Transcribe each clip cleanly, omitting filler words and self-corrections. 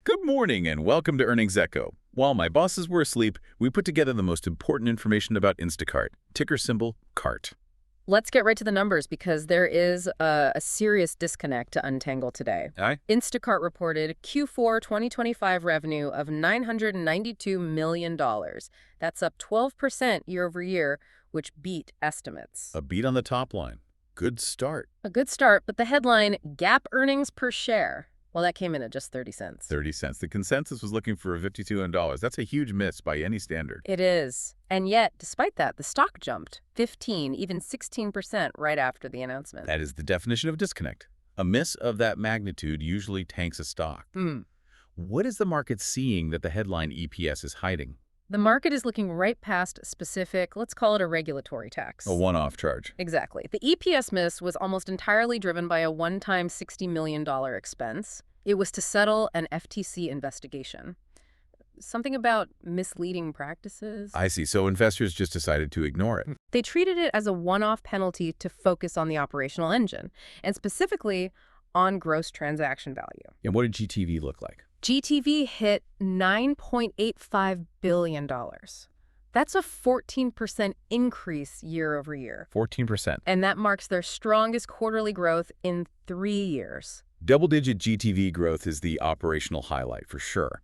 Good morning and welcome to Earnings Echo. While my bosses were asleep, we put together the most important information about Instacart, ticker symbol CART. Let's get right to the numbers because there is a serious disconnect to untangle today. Aye? Instacart reported Q4 2025 revenue of $992 million. That's up 12% year over year, which beat estimates. A beat on the top line. Good start. A good start, but the headline, GAAP earnings per share, well, that came in at just 30 cents. 30 cents. The consensus was looking for $52. That's a huge miss by any standard. It is. And yet, despite that, the stock jumped 15, even 16% right after the announcement. That is the definition of disconnect. A miss of that magnitude usually tanks a stock. What is the market seeing that the headline EPS is hiding? The market is looking right past specific, let's call it a regulatory tax. A one-off charge. Exactly. The EPS miss was almost entirely driven by a one-time $60 million expense. It was to settle an FTC investigation. Something about misleading practices. I see. So investors just decided to ignore it. They treated it as a one-off penalty to focus on the operational engine, and specifically on gross transaction value. And what did GTV look like? GTV hit $9.85 billion. That's a 14% increase year over year. 14%. And that marks their strongest quarterly growth in 3 years. Double-digit GTV growth is the operational highlight for sure.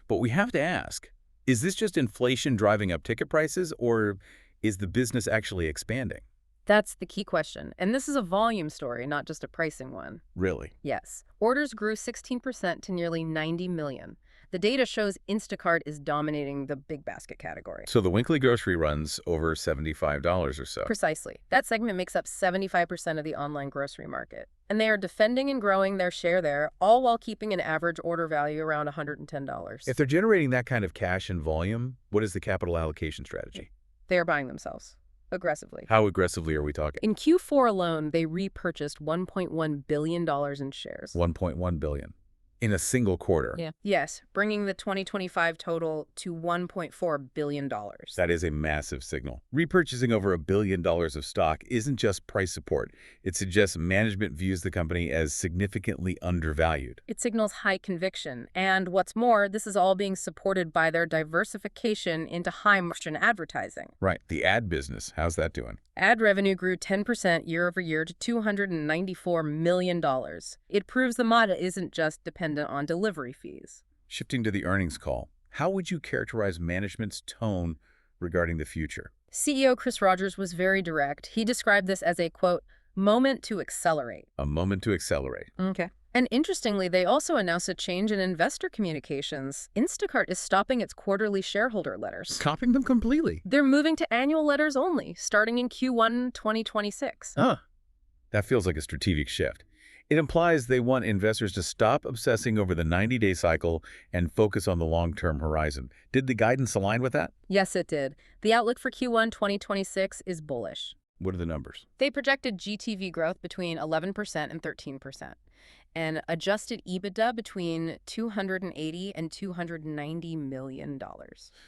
But we have to ask, is this just inflation driving up ticket prices, or is the business actually expanding? That's the key question. And this is a volume story, not just a pricing one. Really? Yes. Orders grew 16% to nearly 90 million. The data shows Instacart is dominating the big basket category. So the weekly grocery runs over $75 or so. Precisely. That segment makes up 75% of the online grocery market. And they are defending and growing their share there, all while keeping an average order value around $110. If they're generating that kind of cash and volume, what is the capital allocation strategy? They are buying themselves. Aggressively. How aggressively are we talking? In Q4 alone, they repurchased $1.1 billion in shares. $1.1 billion. In a single quarter. Yeah. Yes, bringing the 2025 total to $1.4 billion. That is a massive signal. Repurchasing over $1 billion of stock isn't just price support. It suggests management views the company as significantly undervalued. It signals high conviction. And what's more, this is all being supported by their diversification into high-margin advertising. Right. The ad business, how's that doing? Ad revenue grew 10% year over year to $294 million. It proves the model isn't just dependent on delivery fees. Shifting to the earnings call, how would you characterize management's tone regarding the future? CEO Chris Rogers was very direct. He described this as a, quote, moment to accelerate. A moment to accelerate. Okay. And interestingly, they also announced a change in investor communications. Instacart is stopping its quarterly shareholder letters. Copying them completely. They're moving to annual letters only, starting in Q1 2026. That feels like a strategic shift. It implies they want investors to stop obsessing over the 90-day cycle and focus on the long-term horizon. Did the guidance align with that? Yes, it did. The outlook for Q1 2026 is bullish. What are the numbers? They projected GTV growth between 11% and 13%, and adjusted EBITDA between $280 and $290 million.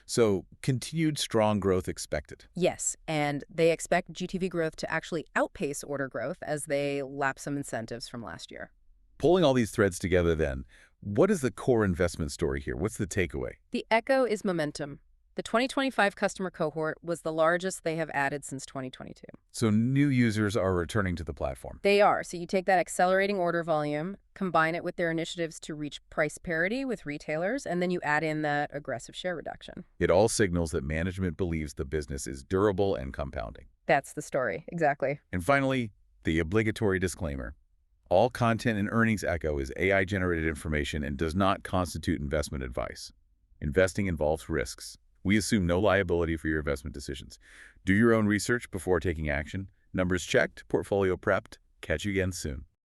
So, continued strong growth expected. Yes, and they expect GTV growth to actually outpace order growth as they lap some incentives from last year. Pulling all these threads together then, what is the core investment story here? What's the takeaway? The echo is momentum. The 2025 customer cohort was the largest they have added since 2022. So new users are returning to the platform. They are. So you take that accelerating order volume, combine it with their initiatives to reach price parity with retailers, and then you add in that aggressive share reduction. It all signals that management believes the business is durable and compounding. That's the story. Exactly. And finally, the obligatory disclaimer. All content in Earnings Echo is AI-generated information and does not constitute investment advice. Investing involves risks. We assume no liability for your investment decisions. Do your own research before taking action. Numbers checked, portfolio prepped. Catch you again soon.